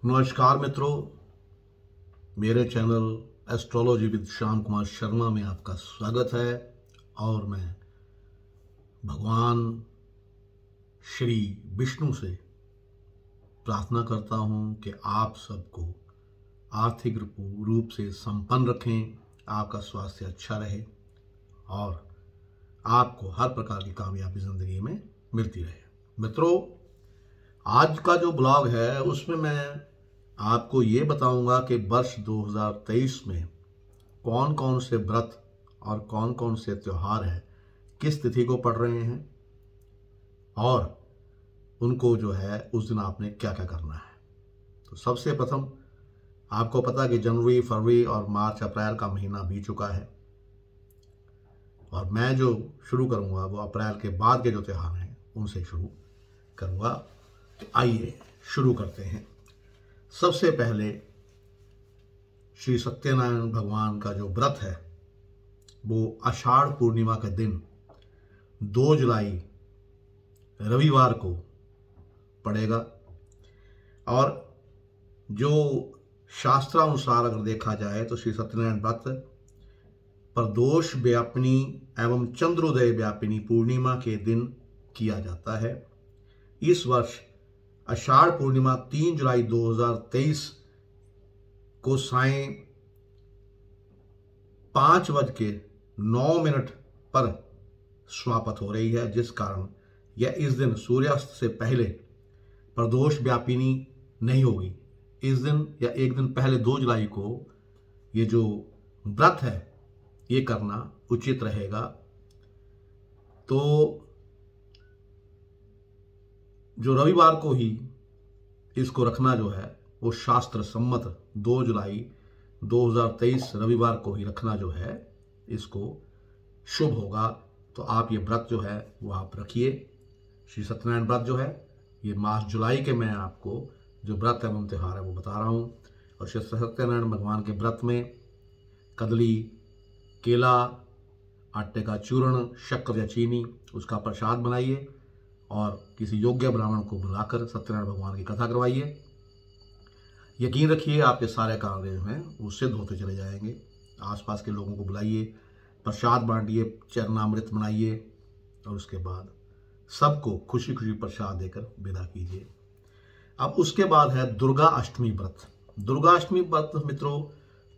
नमस्कार मित्रों, मेरे channel astrology with Shyam Kumar Sharma में आपका स्वागत है। और मैं भगवान श्री विष्णु से प्रार्थना करता हूं कि आप सबको आर्थिक रूप से संपन्न रखें, आपका स्वास्थ्य अच्छा रहे और आपको हर प्रकार की कामयाबी जिंदगी में मिलती रहे। मित्रों, आज का जो ब्लॉग है उसमें मैं आपको ये बताऊंगा कि वर्ष 2023 में कौन कौन से व्रत और कौन कौन से त्यौहार हैं, किस तिथि को पड़ रहे हैं और उनको जो है उस दिन आपने क्या क्या करना है। तो सबसे प्रथम आपको पता है कि जनवरी, फरवरी और मार्च, अप्रैल का महीना बीत चुका है और मैं जो शुरू करूंगा वो अप्रैल के बाद के जो त्यौहार हैं उनसे शुरू करूंगा। तो आइए शुरू करते हैं। सबसे पहले श्री सत्यनारायण भगवान का जो व्रत है वो आषाढ़ पूर्णिमा के दिन 2 जुलाई रविवार को पड़ेगा। और जो शास्त्रानुसार अगर देखा जाए तो श्री सत्यनारायण व्रत प्रदोष व्यापिनी एवं चंद्रोदय व्यापिनी पूर्णिमा के दिन किया जाता है। इस वर्ष आषाढ़ पूर्णिमा 3 जुलाई 2023 को सायं 5:09 पर समाप्त हो रही है, जिस कारण यह इस दिन सूर्यास्त से पहले प्रदोष व्यापिनी नहीं होगी। इस दिन या एक दिन पहले 2 जुलाई को ये जो व्रत है ये करना उचित रहेगा। तो जो रविवार को ही इसको रखना जो है वो शास्त्र सम्मत 2 जुलाई 2023 रविवार को ही रखना जो है इसको शुभ होगा। तो आप ये व्रत जो है वो आप रखिए। श्री सत्यनारायण व्रत जो है ये मास जुलाई के मैं आपको जो व्रत एवं त्यौहार है वो बता रहा हूँ। और श्री सत्यनारायण भगवान के व्रत में कदली, केला, आटे का चूर्ण, शक्कर या चीनी उसका प्रसाद बनाइए और किसी योग्य ब्राह्मण को बुलाकर सत्यनारायण भगवान की कथा करवाइए। यकीन रखिए आपके सारे कार्य जो हैं वो सिद्ध होते चले जाएंगे। आसपास के लोगों को बुलाइए, प्रसाद बांटिए, चरणामृत बनाइए और उसके बाद सबको खुशी खुशी प्रसाद देकर विदा कीजिए। अब उसके बाद है दुर्गा अष्टमी व्रत। दुर्गा अष्टमी व्रत मित्रों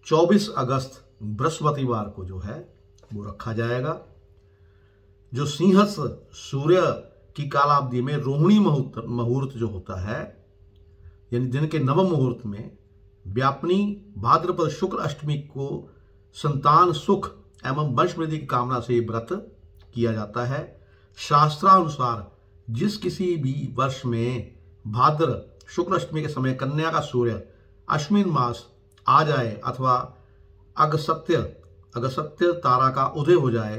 24 अगस्त बृहस्पतिवार को जो है वो रखा जाएगा। जो सिंहस्थ सूर्य की कालावधि में रोहिणी मुहूर्त जो होता है, यानी दिन के नवम मुहूर्त में व्यापिनी भाद्रपद शुक्ल अष्टमी को संतान सुख एवं वंश वृद्धि की कामना से व्रत किया जाता है। शास्त्रानुसार जिस किसी भी वर्ष में भाद्र शुक्ल अष्टमी के समय कन्या का सूर्य अश्विन मास आ जाए अथवा अगस्त्य तारा का उदय हो जाए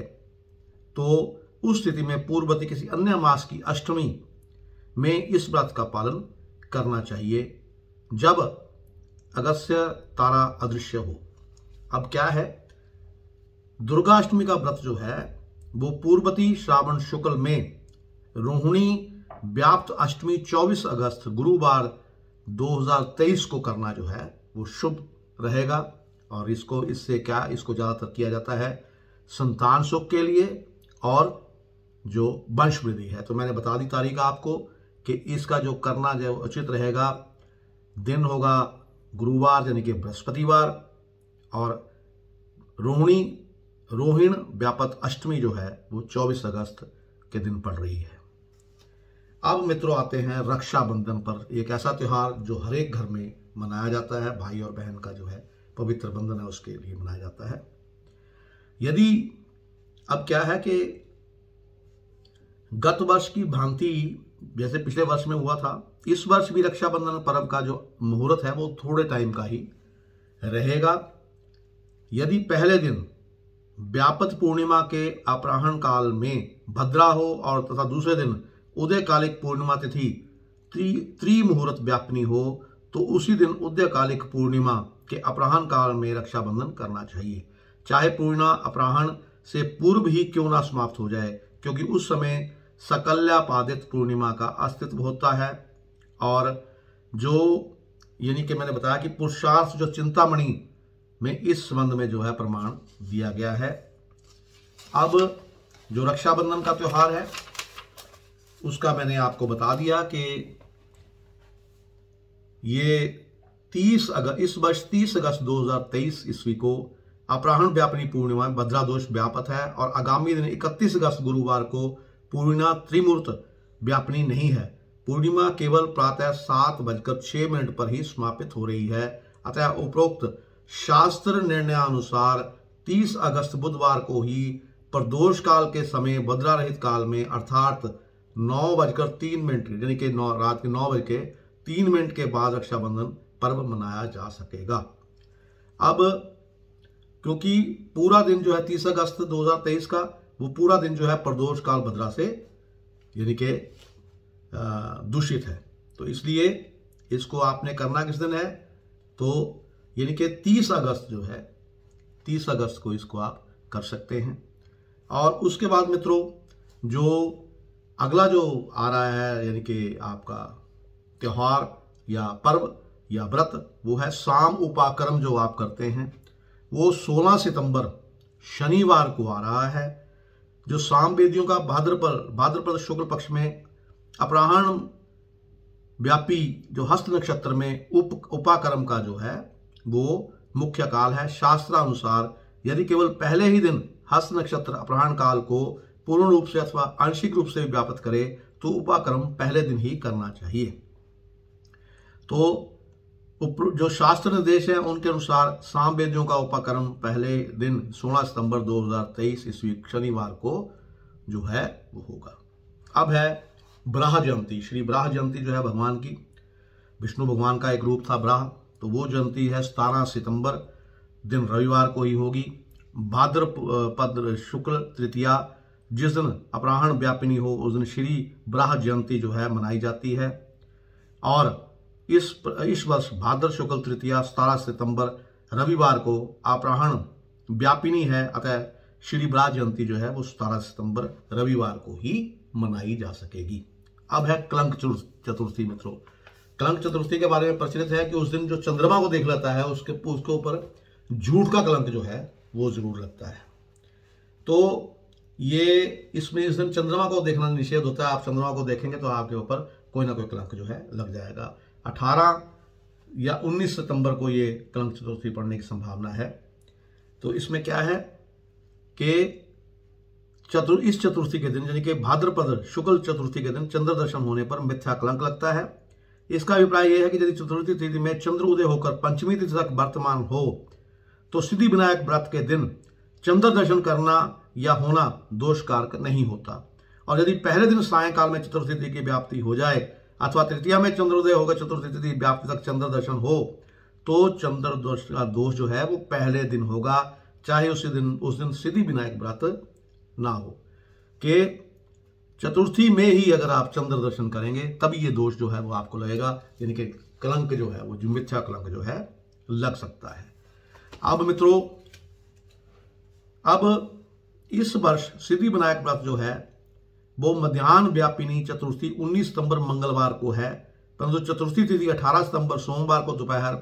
तो उस स्थिति में पूर्ववर्ती किसी अन्य मास की अष्टमी में इस व्रत का पालन करना चाहिए जब अगस्त्य तारा अदृश्य हो। अब क्या है, दुर्गाष्टमी का व्रत जो है वो पूर्ववर्ती श्रावण शुक्ल में रोहिणी व्याप्त अष्टमी 24 अगस्त गुरुवार 2023 को करना जो है वो शुभ रहेगा। और इसको ज्यादातर किया जाता है संतान सुख के लिए और जो वंश वृद्धि है। तो मैंने बता दी तारीख आपको कि इसका जो करना जो उचित रहेगा, दिन होगा गुरुवार यानी कि बृहस्पतिवार और रोहिण व्यापक अष्टमी जो है वो 24 अगस्त के दिन पड़ रही है। अब मित्रों आते हैं रक्षाबंधन पर। एक ऐसा त्यौहार जो हर एक घर में मनाया जाता है, भाई और बहन का जो है पवित्र बंधन है उसके लिए मनाया जाता है। यदि अब क्या है कि गत वर्ष की भांति जैसे पिछले वर्ष में हुआ था, इस वर्ष भी रक्षाबंधन पर्व का जो मुहूर्त है वो थोड़े टाइम का ही रहेगा। यदि पहले दिन व्यापत पूर्णिमा के अपराह्न काल में भद्रा हो और तथा दूसरे दिन उदयकालिक पूर्णिमा तिथि त्रिमुहूर्त व्यापिनी हो तो उसी दिन उदयकालिक पूर्णिमा के अपराह्न काल में रक्षाबंधन करना चाहिए, चाहे पूर्णिमा अपराह्न से पूर्व ही क्यों ना समाप्त हो जाए, क्योंकि उस समय सकल्यापादित पूर्णिमा का अस्तित्व होता है और जो यानी कि मैंने बताया कि पुरुषार्थ जो चिंतामणि में इस संबंध में जो है प्रमाण दिया गया है। अब जो रक्षाबंधन का त्यौहार है उसका मैंने आपको बता दिया कि ये 30 अगस्त, इस वर्ष 30 अगस्त 2023 ईस्वी को अपराह्न व्यापिनी पूर्णिमा में भद्रा दोष व्यापत है और आगामी दिन 31 अगस्त गुरुवार को पूर्णिमा त्रिमूर्त व्यापिनी नहीं है। पूर्णिमा केवल प्रातः 7:06 पर ही समापित हो रही है। अतः उपरोक्त शास्त्र निर्णयानुसार 30 अगस्त बुधवार को ही प्रदोष काल के समय भद्रा रहित काल में अर्थात 9:03 यानी कि रात के 9:03 के बाद रक्षाबंधन पर्व मनाया जा सकेगा। अब क्योंकि पूरा दिन जो है 30 अगस्त 2023 का वो पूरा दिन जो है प्रदोष काल भद्रा से यानी कि दूषित है, तो इसलिए इसको आपने करना किस दिन है, तो यानी कि 30 अगस्त जो है 30 अगस्त को इसको आप कर सकते हैं। और उसके बाद मित्रों जो अगला जो आ रहा है यानी कि आपका त्योहार या पर्व या व्रत वो है साम उपाकर्म जो आप करते हैं, वो 16 सितंबर शनिवार को आ रहा है। जो साम वेदियों का भाद्रपद शुक्ल पक्ष में अपराह्न व्यापी जो हस्त नक्षत्र में उपाकर्म का जो है वो मुख्य काल है। शास्त्रानुसार यदि केवल पहले ही दिन हस्त नक्षत्र अपराह्न काल को पूर्ण रूप से अथवा आंशिक रूप से व्याप्त करे तो उपाकर्म पहले दिन ही करना चाहिए। तो जो शास्त्र निर्देश है उनके अनुसार साम वेदियों का उपाकर्म पहले दिन 16 सितंबर 2023 ईस्वी शनिवार को जो है वो होगा। अब है ब्राह जयंती। श्री ब्राह जयंती जो है भगवान की, विष्णु भगवान का एक रूप था ब्राह, तो वो जयंती है 17 सितंबर दिन रविवार को ही होगी। भाद्रपद शुक्ल तृतीया जिस दिन अपराह्न व्यापिनी हो उस दिन श्री ब्राह जयंती जो है मनाई जाती है। और इस वर्ष भाद्र शुक्ल तृतीया 17 सितंबर रविवार को अपराह्न व्यापिनी है, अतः श्री ब्राह जयंती जो है वो 17 सितंबर रविवार को ही मनाई जा सकेगी। अब है कलंक चतुर्थी। मित्रों कलंक चतुर्थी के बारे में प्रचलित है कि उस दिन जो चंद्रमा को देख लेता है उसके ऊपर झूठ का कलंक जो है वो जरूर लगता है। तो ये इसमें इस दिन चंद्रमा को देखना निषेध होता है। आप चंद्रमा को देखेंगे तो आपके ऊपर कोई ना कोई कलंक जो है लग जाएगा। 18 या 19 सितंबर को ये कलंक चतुर्थी पड़ने की संभावना है। तो इसमें क्या है कि इस चतुर्थी के दिन यानी कि भाद्रपद शुक्ल चतुर्थी के दिन चंद्र दर्शन होने पर मिथ्या कलंक लगता है। इसका अभिप्राय यह है कि यदि चतुर्थी तिथि में चंद्र उदय होकर पंचमी तिथि तक वर्तमान हो तो सिद्धि विनायक व्रत के दिन चंद्र दर्शन करना या होना दोष कारक नहीं होता। और यदि पहले दिन सायंकाल में चतुर्थी तिथि की व्याप्ति हो जाए अथवा तृतीया में चंद्रोदय होकर चतुर्थी तिथि व्याप्ति तक चंद्र दर्शन हो तो चंद्र दोष का दोष जो है वो पहले दिन होगा, चाहे उस दिन सिद्धि विनायक व्रत ना हो। कि चतुर्थी में ही अगर आप चंद्र दर्शन करेंगे तभी ये दोष जो है वो आपको लगेगा, यानी कि कलंक जो है वो मिथ्या कलंक जो है लग सकता है। अब मित्रों अब इस वर्ष सिद्धि विनायक व्रत जो है वो मध्याह्न व्यापिनी चतुर्थी 19 सितंबर मंगलवार को है, परंतु चतुर्थी तिथि 18 सितंबर सोमवार को दोपहर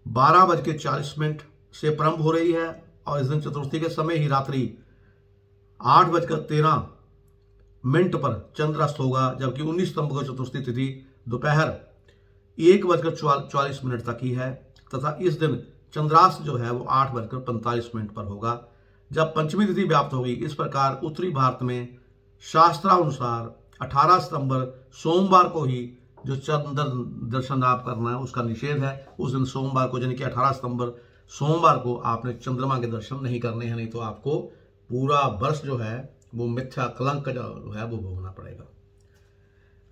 12:40 से प्रारंभ हो रही है और इस दिन चतुर्थी के समय ही रात्रि 8:13 पर चंद्रास्त होगा, जबकि 19 सितंबर को चतुर्थी तिथि दोपहर 1:44 तक ही है तथा इस दिन चंद्रास्त जो है वो 8:45 पर होगा जब पंचमी तिथि व्याप्त होगी। इस प्रकार उत्तरी भारत में शास्त्रानुसार 18 सितंबर सोमवार को ही जो चंद्र दर्शन आप करना है उसका निषेध है। उस दिन सोमवार को यानी कि 18 सितंबर सोमवार को आपने चंद्रमा के दर्शन नहीं करने हैं, नहीं तो आपको पूरा वर्ष जो है वो मिथ्या कलंक जो है वो भोगना पड़ेगा।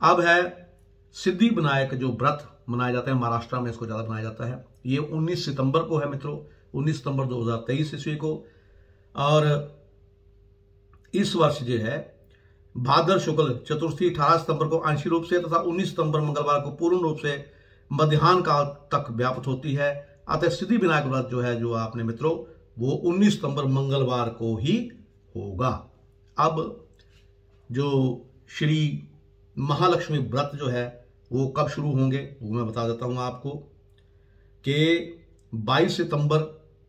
अब है सिद्धि विनायक जो व्रत मनाए जाते हैं, महाराष्ट्र में इसको ज्यादा मनाया जाता है। ये 19 सितंबर को है मित्रों, 19 सितंबर 2023 ईस्वी को। और इस वर्ष जो है भाद्र शुक्ल चतुर्थी 18 सितंबर को आंशिक रूप से तथा 19 सितंबर मंगलवार को पूर्ण रूप से मध्याह्न काल तक व्याप्त होती है। अतः सिद्धि विनायक व्रत जो है जो आपने मित्रों वो 19 सितंबर मंगलवार को ही होगा। अब जो श्री महालक्ष्मी व्रत जो है वो कब शुरू होंगे वो मैं बता देता हूं आपको। कि 22 सितंबर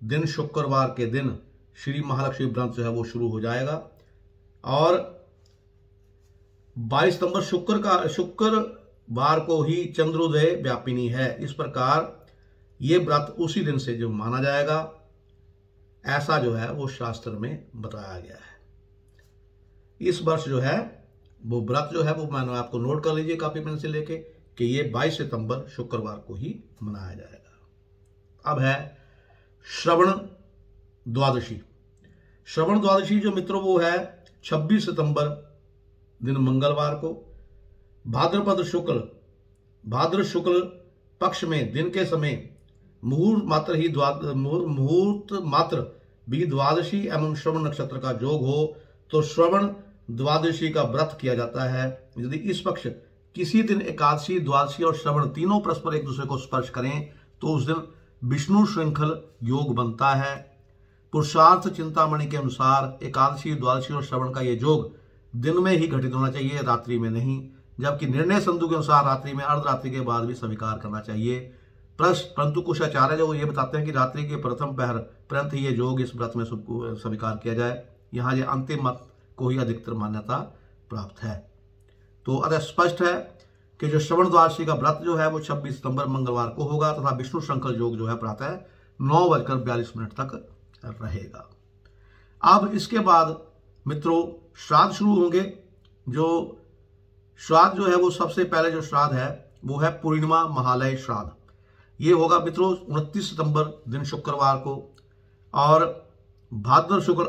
दिन शुक्रवार के दिन श्री महालक्ष्मी व्रत जो है वो शुरू हो जाएगा और 22 सितंबर शुक्रवार को ही चंद्रोदय व्यापिनी है। इस प्रकार ये व्रत उसी दिन से जो माना जाएगा, ऐसा जो है वो शास्त्र में बताया गया है। इस वर्ष जो है वो व्रत जो है वो मैंने आपको नोट कर लीजिए कॉपी पेन से लेके कि ये 22 सितंबर शुक्रवार को ही मनाया जाएगा। अब है श्रवण द्वादशी। श्रवण द्वादशी जो मित्रों वो है 26 सितंबर दिन मंगलवार को भाद्र शुक्ल पक्ष में दिन के समय मुहूर्त मात्र भी द्वादशी एवं श्रवण नक्षत्र का योग हो तो श्रवण द्वादशी का व्रत किया जाता है। यदि इस पक्ष किसी दिन एकादशी, द्वादशी और श्रवण तीनों परस्पर एक दूसरे को स्पर्श करें तो उस दिन विष्णु श्रृंखल योग बनता है। पुरुषार्थ चिंतामणि के अनुसार एकादशी, द्वादशी और श्रवण का ये योग दिन में ही घटित होना चाहिए, रात्रि में नहीं। जबकि निर्णय संधु के अनुसार रात्रि में अर्धरात्रि के बाद भी स्वीकार करना चाहिए। परंतु कुछ आचार्य जो ये बताते हैं कि रात्रि के प्रथम पहर पर्यंत ही ये योग इस व्रत में स्वीकार किया जाए। यहाँ ये अंतिम मत को ही अधिकतर मान्यता प्राप्त है। तो अतः स्पष्ट है कि जो श्रवण द्वादशी का व्रत जो है वो 26 सितंबर मंगलवार को होगा तथा विष्णु श्रृंखल योग जो है प्रातः 9:42 तक रहेगा। अब इसके बाद मित्रों श्राद्ध शुरू होंगे। जो श्राद्ध जो है वो सबसे पहले जो श्राद्ध है वो है पूर्णिमा महालय श्राद्ध। ये होगा मित्रों 29 सितंबर दिन शुक्रवार को और भाद्र शुक्ल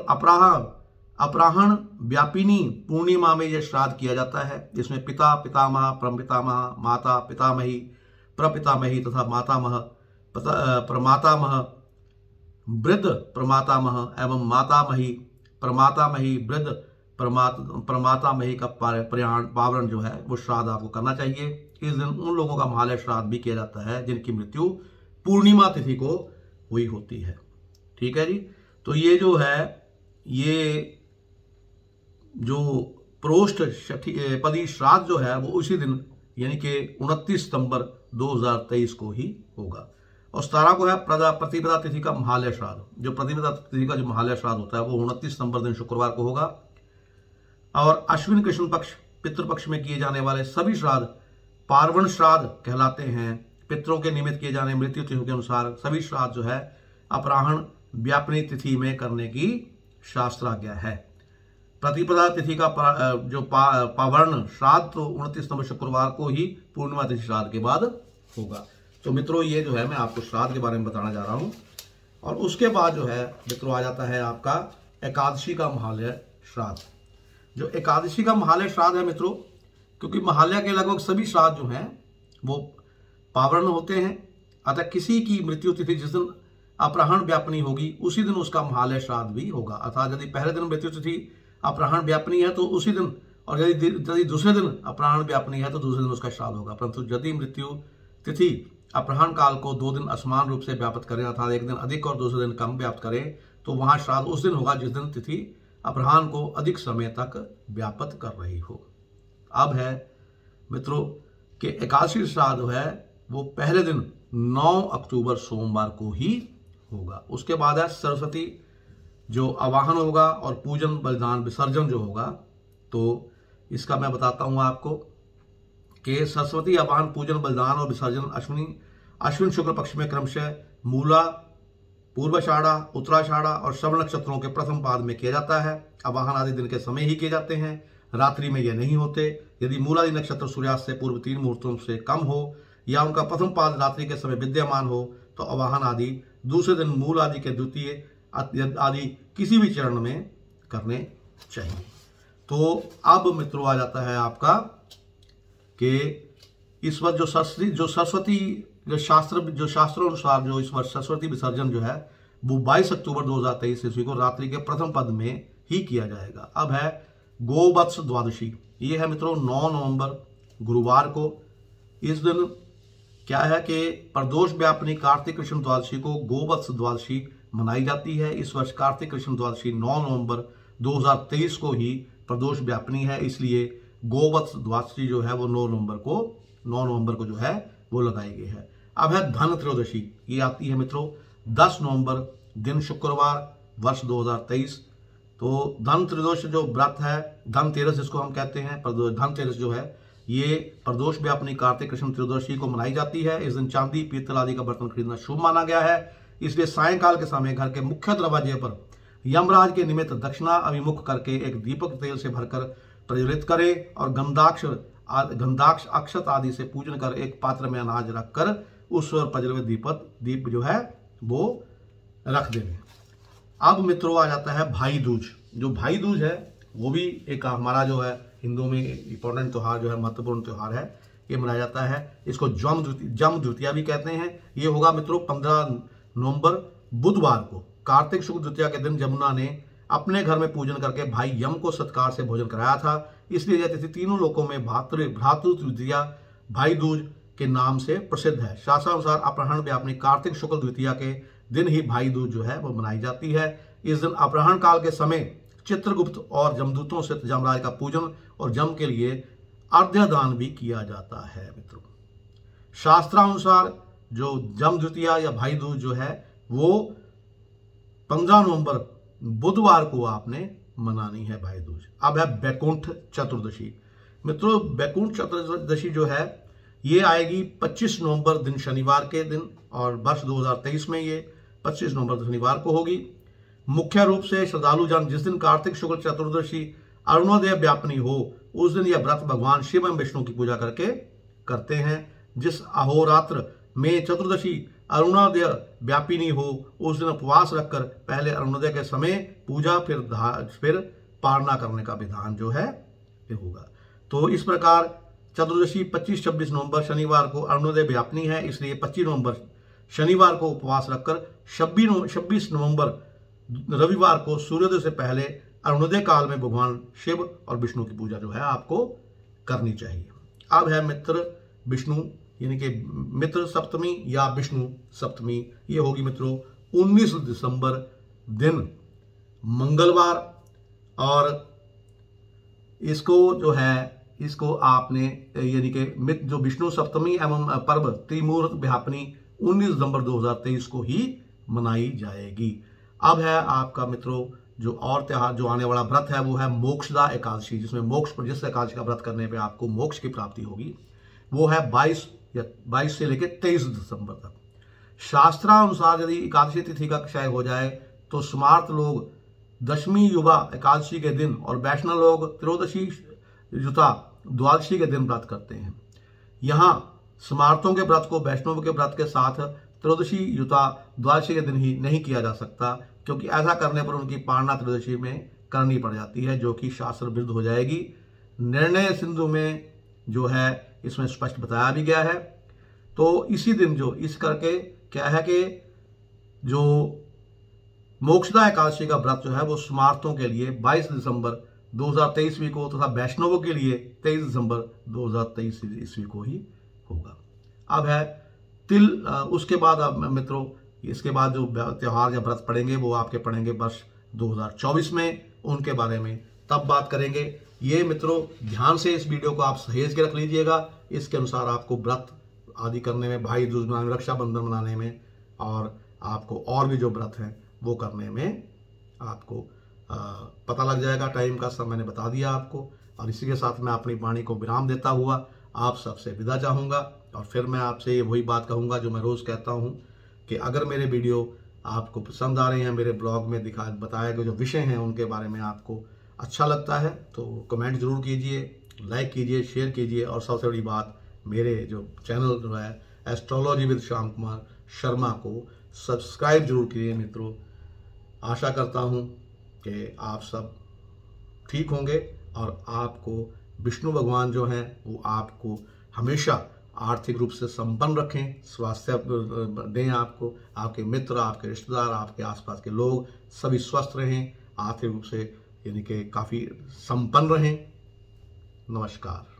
अपराहण व्यापिनी पूर्णिमा में यह श्राद्ध किया जाता है, जिसमें पिता पितामह, परमपितामह, माता पितामही, प्रपितामही तथा मातामह, प्रमातामह, वृद्ध प्रमातामह एवं मातामही, प्रमातामही, वृद्ध प्रमातामही का पावरण जो है वो श्राद्ध आपको करना चाहिए। इस दिन उन लोगों का महालय श्राद्ध भी किया जाता है जिनकी मृत्यु पूर्णिमा तिथि को हुई होती है। ठीक है जी। तो ये जो है ये जो प्रोष्ठ पदी श्राद्ध जो है वो उसी दिन यानी कि 29 सितंबर 2023 को ही होगा। और 17 को है प्रतिपदा तिथि का महालय श्राद्ध। जो प्रतिपदा तिथि का जो महालय श्राद्ध होता है वो 29 सितंबर दिन शुक्रवार को होगा। और अश्विन कृष्ण पक्ष पितृपक्ष में किए जाने वाले सभी श्राद्ध पार्वण श्राद्ध कहलाते हैं। पितरों के निमित्त किए जाने मृत्यु तिथि के अनुसार सभी श्राद्ध जो है अपराहण व्यापनी तिथि में करने की शास्त्राज्ञा है। प्रतिपदा तिथि का जो पावर्ण श्राद्ध तो 29 सितंबर शुक्रवार को ही पूर्णिमा तिथि श्राद्ध के बाद होगा। तो मित्रों ये जो है मैं आपको श्राद्ध के बारे में बताना जा रहा हूं। और उसके बाद जो है मित्रों आ जाता है आपका एकादशी का महालय श्राद्ध। जो एकादशी का महालय श्राद्ध है मित्रों, क्योंकि महालय के लगभग सभी श्राद्ध जो हैं वो पावर्ण होते हैं, अतः किसी की मृत्यु तिथि जिस दिन अपराहण व्यापनी होगी उसी दिन उसका महालय श्राद्ध भी होगा। अर्थात यदि पहले दिन मृत्यु तिथि अपराहण व्यापनी है तो उसी दिन, और यदि दूसरे दिन अपराहण व्यापनी है तो दूसरे दिन उसका श्राद्ध होगा। परंतु यदि मृत्यु तिथि अपराहण काल को 2 दिन असमान रूप से व्याप्त करें, अर्थात एक दिन अधिक और दूसरे दिन कम व्याप्त करें, तो वहां श्राद्ध उस दिन होगा जिस दिन तिथि अपराहण को अधिक समय तक व्याप्त कर रही हो। अब है मित्रों कि एकादशी श्राद्ध है वो पहले दिन 9 अक्टूबर सोमवार को ही होगा। उसके बाद है सरस्वती जो आवाहन होगा और पूजन बलिदान विसर्जन जो होगा। तो इसका मैं बताता हूं आपको कि सरस्वती आवाहन, पूजन बलिदान और विसर्जन अश्विन शुक्ल पक्ष में क्रमशः मूला, पूर्वाषाढ़ा, उत्तराषाढ़ा और श्रवण नक्षत्रों के प्रथम पाद में किया जाता है। आवाहन आदि दिन के समय ही किए जाते हैं, रात्रि में यह नहीं होते। यदि मूलादि नक्षत्र सूर्यास्त से पूर्व 3 मुहूर्तों से कम हो या उनका प्रथम पाद रात्रि के समय विद्यमान हो तो आवाहन आदि दूसरे दिन मूल आदि के द्वितीय आदि किसी भी चरण में करने चाहिए। तो अब मित्रों आ जाता है आपका कि इस वर्ष जो सरस्वती शास्त्रों अनुसार जो इस वर्ष सरस्वती विसर्जन जो है वो 22 अक्टूबर 2023 ईस्वी को रात्रि के प्रथम पद में ही किया जाएगा। अब है गोवत्स द्वादशी। ये है मित्रों 9 नवंबर गुरुवार को। इस दिन क्या है कि प्रदोष व्यापनी कार्तिक कृष्ण द्वादशी को गोवत्स द्वादशी मनाई जाती है। इस वर्ष कार्तिक कृष्ण द्वादशी 9 नवंबर 2023 को ही प्रदोष व्यापनी है, इसलिए गोवत्स द्वादशी जो है वो 9 नवंबर को जो है वो लगाई गई है। अब है धन त्रयोदशी, ये आती है मित्रों 10 नवंबर दिन शुक्रवार वर्ष 2023। तो धन त्रयोदश जो व्रत है, धनतेरस जिसको हम कहते हैं, धनतेरस जो है ये प्रदोष व्यापिनी कार्तिक कृष्ण त्रयोदशी को मनाई जाती है। इस दिन चांदी पीतल आदि का बर्तन खरीदना शुभ माना गया है। इसलिए सायंकाल के समय घर के मुख्य दरवाजे पर यमराज के निमित्त दक्षिणा अभिमुख करके एक दीपक तेल से भरकर प्रज्वलित करें और गंधाक्ष अक्षत आदि से पूजन कर एक पात्र में अनाज रखकर उस पर प्रज्वलित दीप जो है वो रख देंगे। अब मित्रों आ जाता है भाई दूज। जो भाई दूज है वो भी एक हमारा जो है हिंदुओं में इंपॉर्टेंट त्यौहार जो है, महत्वपूर्ण त्यौहार है, ये मनाया जाता है। इसको जम द्वितीया भी कहते हैं। ये होगा मित्रों 15 नवंबर बुधवार को। कार्तिक शुक्ल द्वितीया के दिन जमुना ने अपने घर में पूजन करके भाई यम को सत्कार से भोजन कराया था। इसलिए यह तिथि तीनों लोकों में भ्रातृ द्वितीया भाई दूज के नाम से प्रसिद्ध है। शास्त्रानुसार अपराह्न व्यापिनी कार्तिक शुक्ल द्वितीया के दिन ही भाई दूज जो है वो मनाई जाती है। इस दिन अपराह्न काल के समय चित्रगुप्त और जमदूतों से जमराज का पूजन और जम के लिए अर्घ्यदान भी किया जाता है। मित्रों शास्त्रानुसार जो जम द्वितीया या भाई दूज जो है वो 15 नवंबर बुधवार को आपने मनानी है भाई दूज। अब है बैकुंठ चतुर्दशी। मित्रों बैकुंठ चतुर्दशी जो है ये आएगी 25 नवंबर दिन शनिवार के दिन और वर्ष 2023 में ये 25 नवंबर शनिवार को होगी। मुख्य रूप से श्रद्धालु जन जिस दिन कार्तिक शुक्ल चतुर्दशी अरुणोदय व्यापिनी हो उस दिन यह व्रत भगवान शिव एवं विष्णु की पूजा करके करते हैं। जिस अहोरात्र में चतुर्दशी अरुणोदय व्यापिनी हो उस दिन उपवास रखकर पहले अरुणोदय के समय पूजा फिर पारणा करने का विधान जो है ये होगा। तो इस प्रकार चतुर्दशी 25-26 नवंबर शनिवार को अरुणोदय व्यापिनी है, इसलिए 25 नवंबर शनिवार को उपवास रखकर 26 नवंबर रविवार को सूर्योदय से पहले अरुणोदय काल में भगवान शिव और विष्णु की पूजा जो है आपको करनी चाहिए। अब है मित्र विष्णु यानी कि मित्र सप्तमी या विष्णु सप्तमी। ये होगी मित्रों 19 दिसंबर दिन मंगलवार और इसको जो है इसको आपने यानी कि जो विष्णु सप्तमी एवं पर्व त्रिमूर्त व्यापिनी 19 दिसंबर 2023 को ही मनाई जाएगी। अब है आपका मित्रों जो और त्योहार जो आने वाला व्रत है वो है मोक्षदा एकादशी, जिसमें जिस एकादशी का व्रत करने पे आपको मोक्ष की प्राप्ति होगी। वो है 22 से लेकर 23 दिसंबर तक। शास्त्रानुसार यदि एकादशी तिथि का क्षय हो जाए तो स्मार्त लोग दशमी युवा एकादशी के दिन और वैष्णव लोग त्रयोदशी युता द्वादशी के दिन व्रत करते हैं। यहाँ स्मार्तों के व्रत को वैष्णव के व्रत के साथ त्रयोदशी युता द्वादशी के दिन ही नहीं किया जा सकता, क्योंकि ऐसा करने पर उनकी पारणा त्रयोदशी में करनी पड़ जाती है, जो कि शास्त्र विरुद्ध हो जाएगी। निर्णय सिंधु में जो है इसमें स्पष्ट बताया भी गया है। तो इसी दिन जो इस करके क्या है कि जो मोक्षदा एकादशी का व्रत जो है वो स्मार्तों के लिए 22 दिसंबर 2023 ईस्वी को तथा वैष्णवों के लिए 23 दिसंबर 2023 ईस्वी को ही होगा। अब है तिल। उसके बाद अब मित्रों इसके बाद जो त्यौहार या व्रत पड़ेंगे वो आपके पड़ेंगे वर्ष 2024 में, उनके बारे में तब बात करेंगे। ये मित्रों ध्यान से इस वीडियो को आप सहेज के रख लीजिएगा। इसके अनुसार आपको व्रत आदि करने में, भाई दूज मनाने में, रक्षाबंधन मनाने में और आपको और भी जो व्रत हैं वो करने में आपको पता लग जाएगा। टाइम का सब मैंने बता दिया आपको। और इसी के साथ मैं अपनी वाणी को विराम देता हुआ आप सबसे विदा चाहूँगा। और फिर मैं आपसे ये वही बात कहूँगा जो मैं रोज़ कहता हूँ कि अगर मेरे वीडियो आपको पसंद आ रहे हैं, मेरे ब्लॉग में बताए गए जो विषय हैं उनके बारे में आपको अच्छा लगता है तो कमेंट जरूर कीजिए, लाइक कीजिए, शेयर कीजिए। और सबसे बड़ी बात, मेरे जो चैनल जो है एस्ट्रोलॉजी विद श्याम कुमार शर्मा को सब्सक्राइब जरूर कीजिए मित्रों। आशा करता हूँ कि आप सब ठीक होंगे और आपको विष्णु भगवान जो हैं वो आपको हमेशा आर्थिक रूप से संपन्न रखें, स्वास्थ्य दें आपको, आपके मित्र, आपके रिश्तेदार, आपके आसपास के लोग सभी स्वस्थ रहें, आर्थिक रूप से यानी कि काफ़ी संपन्न रहें। नमस्कार।